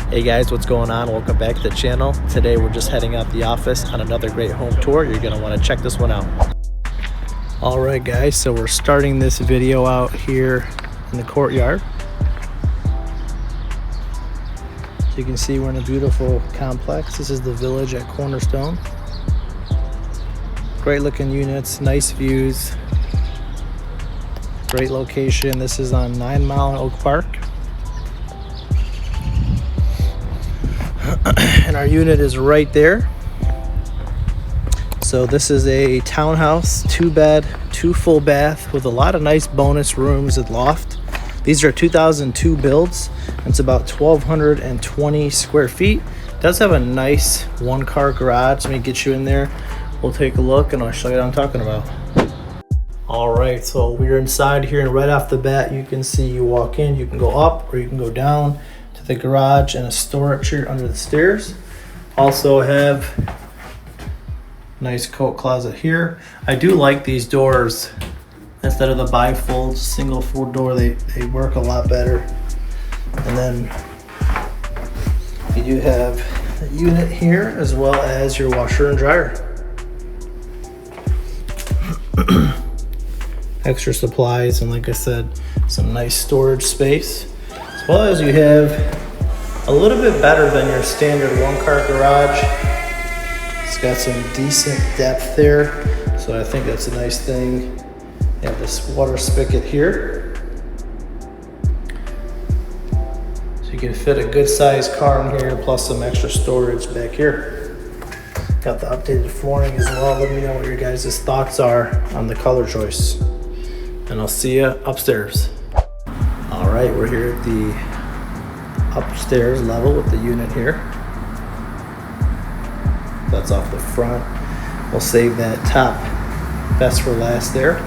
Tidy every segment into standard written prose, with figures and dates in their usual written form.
Hey guys, what's going on? Welcome back to the channel. Today we're just heading out the office on another great home tour. You're going to want to check this one out. Alright guys, so we're starting this video out here in the courtyard. So you can see we're in a beautiful complex. This is the Village at Cornerstone. Great looking units, nice views, great location. This is on 9 Mile in Oak Park. And our unit is right there. So this is a townhouse, 2-bed, 2 full bath with a lot of nice bonus rooms and loft. These are 2002 builds. It's about 1,220 square feet. It does have a nice 1-car garage. Let me get you in there. We'll take a look and I'll show you what I'm talking about. All right, so we're inside here, and right off the bat, you can see you walk in, you can go up or you can go down to the garage and a storage here under the stairs. Also have nice coat closet here. I do like these doors. Instead of the bifold, single fold door, they work a lot better. And then you do have a unit here as well as your washer and dryer. Extra supplies, and like I said, some nice storage space. As well as you have a little bit better than your standard 1-car garage. It's got some decent depth there, so I think that's a nice thing. You have this water spigot here, so you can fit a good sized car in here, plus some extra storage back here. Got the updated flooring as well. Let me know what your guys' thoughts are on the color choice, and I'll see you upstairs. All right, we're here at the upstairs level with the unit here. That's off the front. We'll save that top best for last there.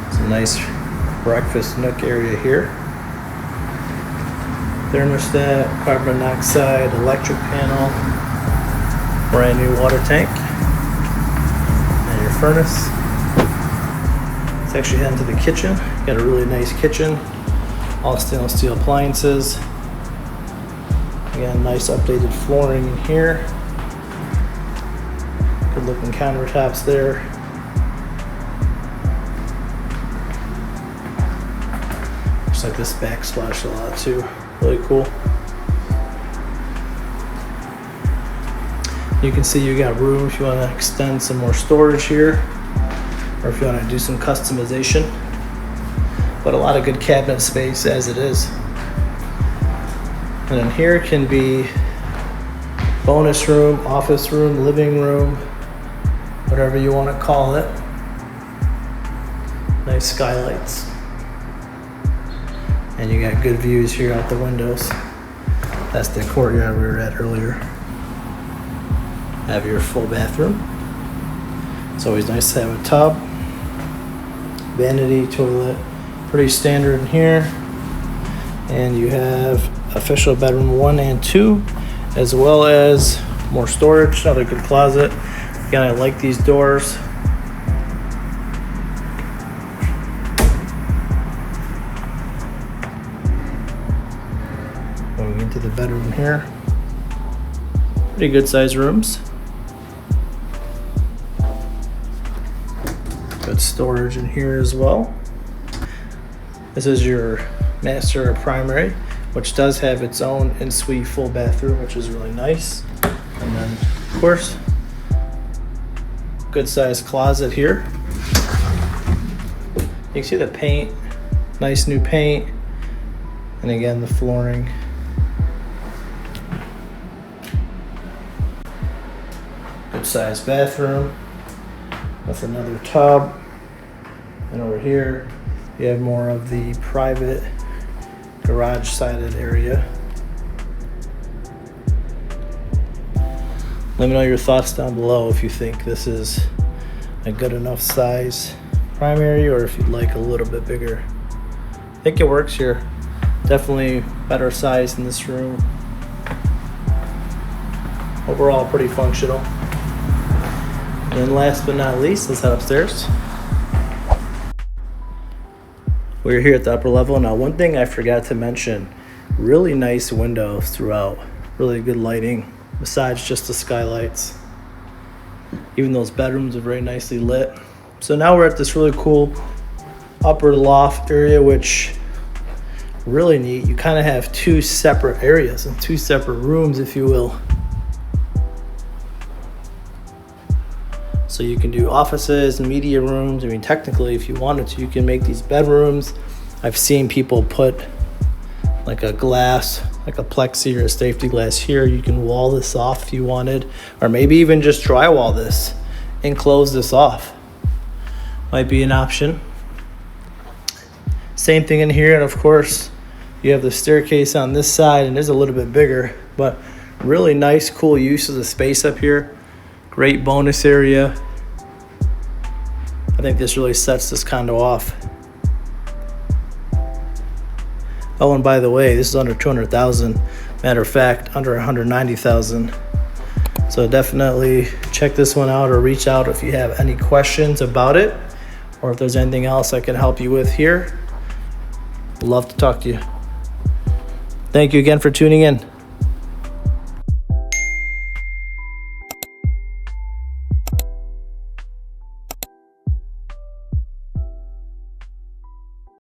It's a nice breakfast nook area here. Thermostat, carbon monoxide, electric panel, brand new water tank, and your furnace. Let's actually head into the kitchen. Got a really nice kitchen, all stainless steel appliances. Again, nice updated flooring in here. Good looking countertops there. Looks like this backsplash a lot too. Really cool. You can see you got room if you want to extend some more storage here, or if you want to do some customization. But a lot of good cabinet space as it is. And then here can be bonus room, office room, living room, whatever you want to call it. Nice skylights. And you got good views here out the windows. That's the courtyard we were at earlier. Have your full bathroom. It's always nice to have a tub, vanity, toilet, pretty standard in here. And you have official bedroom 1 and 2, as well as more storage, another good closet. Again, I like these doors. Going into the bedroom here. Pretty good sized rooms. Good storage in here as well. This is your master or primary, which does have its own en-suite full bathroom, which is really nice. And then, of course, good sized closet here. You can see the paint, nice new paint, and again the flooring. Good sized bathroom with another tub. And over here you have more of the private garage sided area. Let me know your thoughts down below if you think this is a good enough size primary, or if you'd like a little bit bigger. I think it works here. Definitely better size in this room. Overall pretty functional. And then last but not least, let's head upstairs. We're here at the upper level. Now, one thing I forgot to mention Really nice windows throughout. Really good lighting besides just the skylights. Even those bedrooms are very nicely lit. So now we're at this really cool upper loft area, which really neat. You kind of have two separate areas and two separate rooms, if you will. So you can do offices, media rooms. I mean, technically, if you wanted to, you can make these bedrooms. I've seen people put like a glass, like a plexi or a safety glass here. You can wall this off if you wanted, or maybe even just drywall this and close this off. Might be an option. Same thing in here, and of course, you have the staircase on this side, and it's a little bit bigger, but really nice, cool use of the space up here. Great bonus area. I think this really sets this condo off. Oh, and by the way, this is under 200,000. Matter of fact, under 190,000. So definitely check this one out or reach out if you have any questions about it, or if there's anything else I can help you with here. Love to talk to you. Thank you again for tuning in.